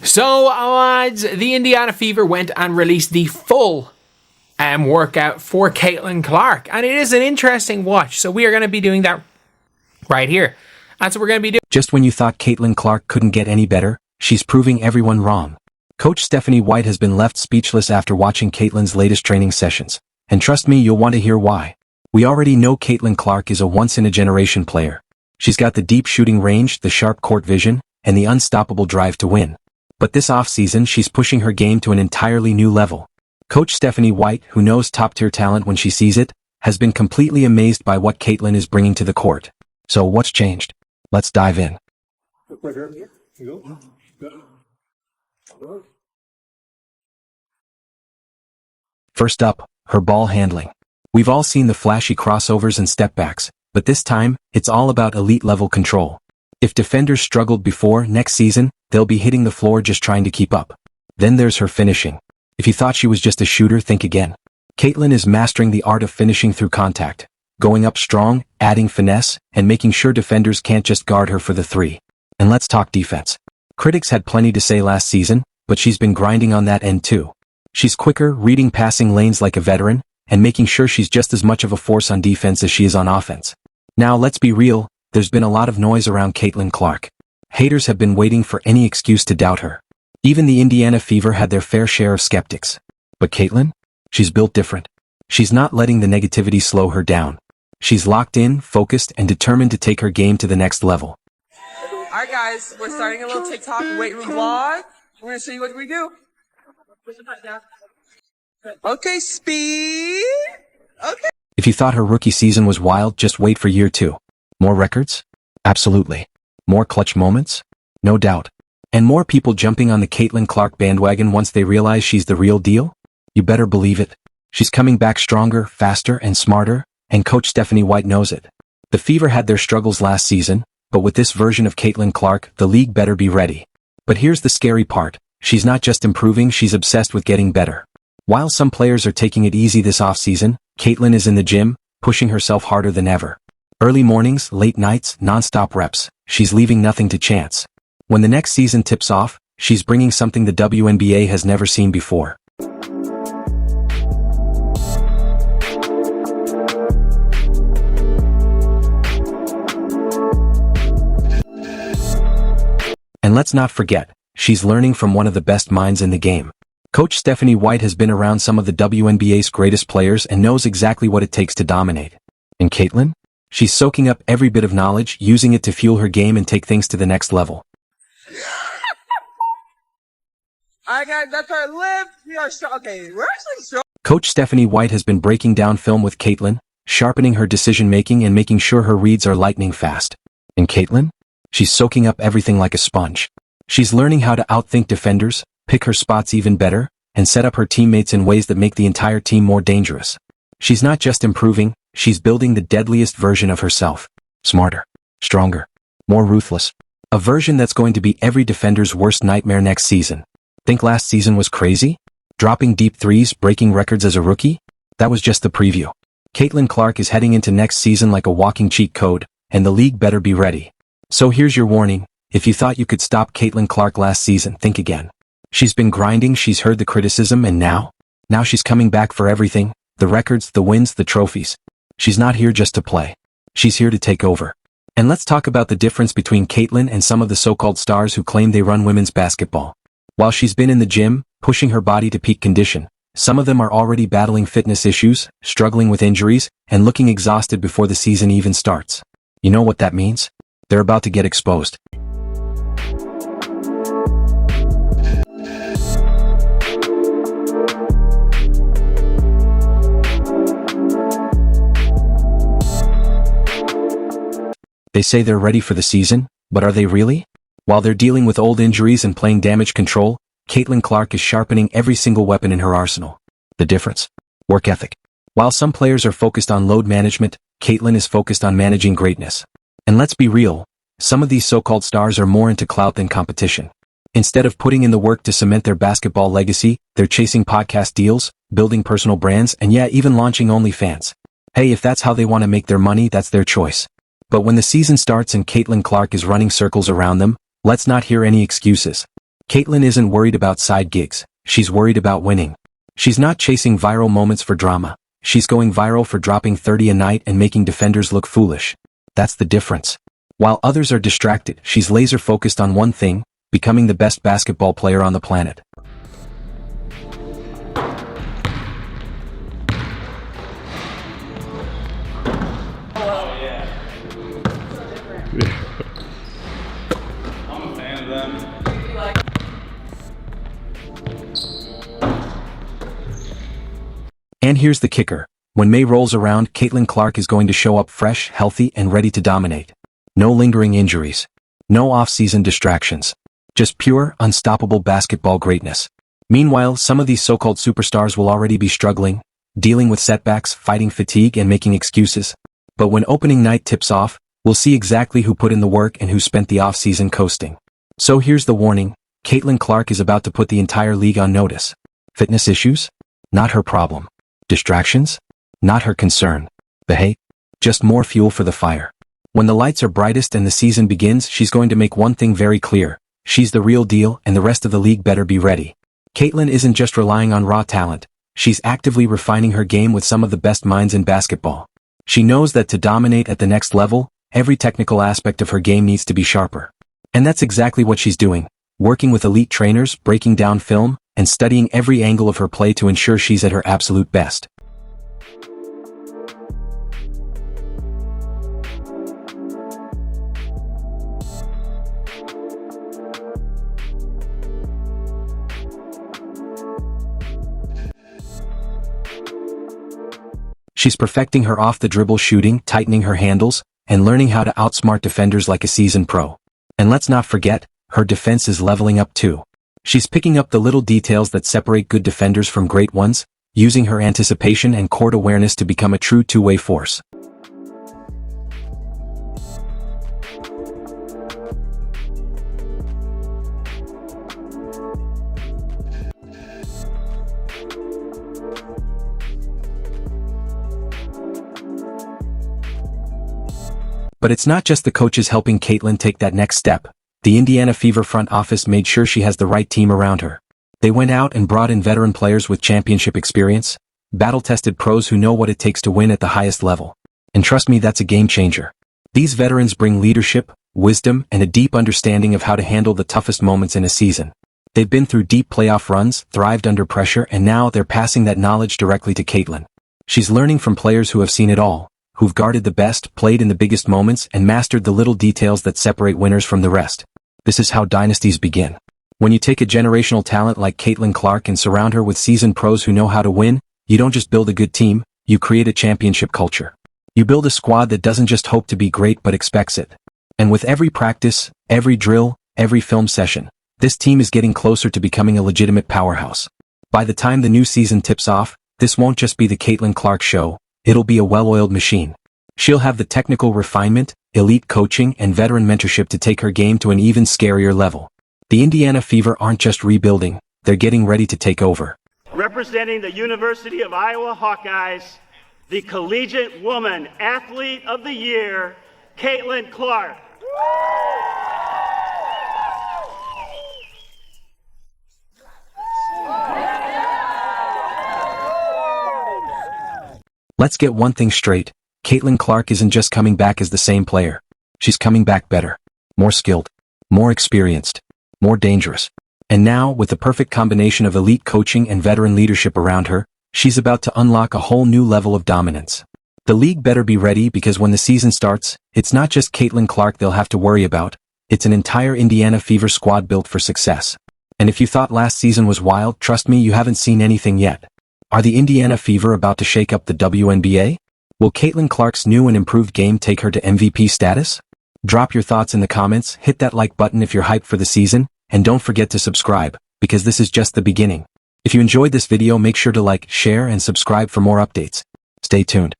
So, lads, the Indiana Fever went and released the full workout for Caitlin Clark, and it is an interesting watch. So we are going to be doing that right here. That's what we're going to be doing. Just when you thought Caitlin Clark couldn't get any better, she's proving everyone wrong. Coach Stephanie White has been left speechless after watching Caitlin's latest training sessions. And trust me, you'll want to hear why. We already know Caitlin Clark is a once-in-a-generation player. She's got the deep shooting range, the sharp court vision, and the unstoppable drive to win. But this offseason, she's pushing her game to an entirely new level. Coach Stephanie White, who knows top-tier talent when she sees it, has been completely amazed by what Caitlin is bringing to the court. So what's changed? Let's dive in. First up, her ball handling. We've all seen the flashy crossovers and step-backs, but this time, it's all about elite-level control. If defenders struggled before, next season, they'll be hitting the floor just trying to keep up. Then there's her finishing. If you thought she was just a shooter, think again. Caitlin is mastering the art of finishing through contact, going up strong, adding finesse, and making sure defenders can't just guard her for the three. And let's talk defense. Critics had plenty to say last season, but she's been grinding on that end too. She's quicker, reading passing lanes like a veteran, and making sure she's just as much of a force on defense as she is on offense. Now let's be real, there's been a lot of noise around Caitlin Clark. Haters have been waiting for any excuse to doubt her. Even the Indiana Fever had their fair share of skeptics. But Caitlin? She's built different. She's not letting the negativity slow her down. She's locked in, focused, and determined to take her game to the next level. Alright guys, we're starting a little TikTok weight room vlog. We're gonna show you what we do. Okay, speed. Okay. If you thought her rookie season was wild, just wait for year 2. More records? Absolutely. More clutch moments? No doubt. And more people jumping on the Caitlin Clark bandwagon once they realize she's the real deal? You better believe it. She's coming back stronger, faster, and smarter, and Coach Stephanie White knows it. The Fever had their struggles last season, but with this version of Caitlin Clark, the league better be ready. But here's the scary part. She's not just improving, she's obsessed with getting better. While some players are taking it easy this offseason, Caitlin is in the gym, pushing herself harder than ever. Early mornings, late nights, non-stop reps. She's leaving nothing to chance. When the next season tips off, she's bringing something the WNBA has never seen before. And let's not forget, she's learning from one of the best minds in the game. Coach Stephanie White has been around some of the WNBA's greatest players and knows exactly what it takes to dominate. And Caitlin? She's soaking up every bit of knowledge, using it to fuel her game and take things to the next level. Alright guys, that's our lift. We are strong. Okay, we're actually strong. Coach Stephanie White has been breaking down film with Caitlin, sharpening her decision-making and making sure her reads are lightning fast. And Caitlin? She's soaking up everything like a sponge. She's learning how to outthink defenders, pick her spots even better, and set up her teammates in ways that make the entire team more dangerous. She's not just improving, she's building the deadliest version of herself. Smarter, stronger, more ruthless. A version that's going to be every defender's worst nightmare next season. Think last season was crazy? Dropping deep threes, breaking records as a rookie? That was just the preview. Caitlin Clark is heading into next season like a walking cheat code, and the league better be ready. So here's your warning. If you thought you could stop Caitlin Clark last season, think again. She's been grinding, she's heard the criticism, and now she's coming back for everything. The records, the wins, the trophies. She's not here just to play. She's here to take over. And let's talk about the difference between Caitlin and some of the so-called stars who claim they run women's basketball. While she's been in the gym, pushing her body to peak condition, some of them are already battling fitness issues, struggling with injuries, and looking exhausted before the season even starts. You know what that means? They're about to get exposed. They say they're ready for the season, but are they really? While they're dealing with old injuries and playing damage control, Caitlin Clark is sharpening every single weapon in her arsenal. The difference? Work ethic. While some players are focused on load management, Caitlin is focused on managing greatness. And let's be real, some of these so-called stars are more into clout than competition. Instead of putting in the work to cement their basketball legacy, they're chasing podcast deals, building personal brands, and even launching OnlyFans. Hey, if that's how they want to make their money, that's their choice. But when the season starts and Caitlin Clark is running circles around them, let's not hear any excuses. Caitlyn isn't worried about side gigs, she's worried about winning. She's not chasing viral moments for drama, she's going viral for dropping 30 a night and making defenders look foolish. That's the difference. While others are distracted, she's laser focused on one thing, becoming the best basketball player on the planet. I'm a fan of them. And here's the kicker. When May rolls around, Caitlyn Clark is going to show up fresh, healthy, and ready to dominate. No lingering injuries. No off-season distractions. Just pure, unstoppable basketball greatness. Meanwhile, some of these so-called superstars will already be struggling, dealing with setbacks, fighting fatigue, and making excuses. But when opening night tips off, we'll see exactly who put in the work and who spent the off-season coasting. So here's the warning. Caitlyn Clark is about to put the entire league on notice. Fitness issues? Not her problem. Distractions? Not her concern. But hey, just more fuel for the fire. When the lights are brightest and the season begins, she's going to make one thing very clear. She's the real deal, and the rest of the league better be ready. Caitlyn isn't just relying on raw talent. She's actively refining her game with some of the best minds in basketball. She knows that to dominate at the next level, every technical aspect of her game needs to be sharper. And that's exactly what she's doing. Working with elite trainers, breaking down film, and studying every angle of her play to ensure she's at her absolute best. She's perfecting her off-the-dribble shooting, tightening her handles, and learning how to outsmart defenders like a seasoned pro. And let's not forget, her defense is leveling up too. She's picking up the little details that separate good defenders from great ones, using her anticipation and court awareness to become a true two-way force. But it's not just the coaches helping Caitlyn take that next step. The Indiana Fever front office made sure she has the right team around her. They went out and brought in veteran players with championship experience, battle-tested pros who know what it takes to win at the highest level. And trust me, that's a game changer. These veterans bring leadership, wisdom, and a deep understanding of how to handle the toughest moments in a season. They've been through deep playoff runs, thrived under pressure, and now they're passing that knowledge directly to Caitlyn. She's learning from players who have seen it all, who've guarded the best, played in the biggest moments, and mastered the little details that separate winners from the rest. This is how dynasties begin. When you take a generational talent like Caitlyn Clark and surround her with seasoned pros who know how to win, you don't just build a good team, you create a championship culture. You build a squad that doesn't just hope to be great but expects it. And with every practice, every drill, every film session, this team is getting closer to becoming a legitimate powerhouse. By the time the new season tips off, this won't just be the Caitlyn Clark show, it'll be a well-oiled machine. She'll have the technical refinement, elite coaching, and veteran mentorship to take her game to an even scarier level. The Indiana Fever aren't just rebuilding, they're getting ready to take over. Representing the University of Iowa Hawkeyes, the Collegiate Woman Athlete of the Year, Caitlyn Clark. Let's get one thing straight. Caitlyn Clark isn't just coming back as the same player. She's coming back better, more skilled, more experienced, more dangerous. And now, with the perfect combination of elite coaching and veteran leadership around her, she's about to unlock a whole new level of dominance. The league better be ready because when the season starts, it's not just Caitlyn Clark they'll have to worry about, it's an entire Indiana Fever squad built for success. And if you thought last season was wild, trust me, you haven't seen anything yet. Are the Indiana Fever about to shake up the WNBA? Will Caitlyn Clark's new and improved game take her to MVP status? Drop your thoughts in the comments, hit that like button if you're hyped for the season, and don't forget to subscribe, because this is just the beginning. If you enjoyed this video, make sure to like, share, and subscribe for more updates. Stay tuned.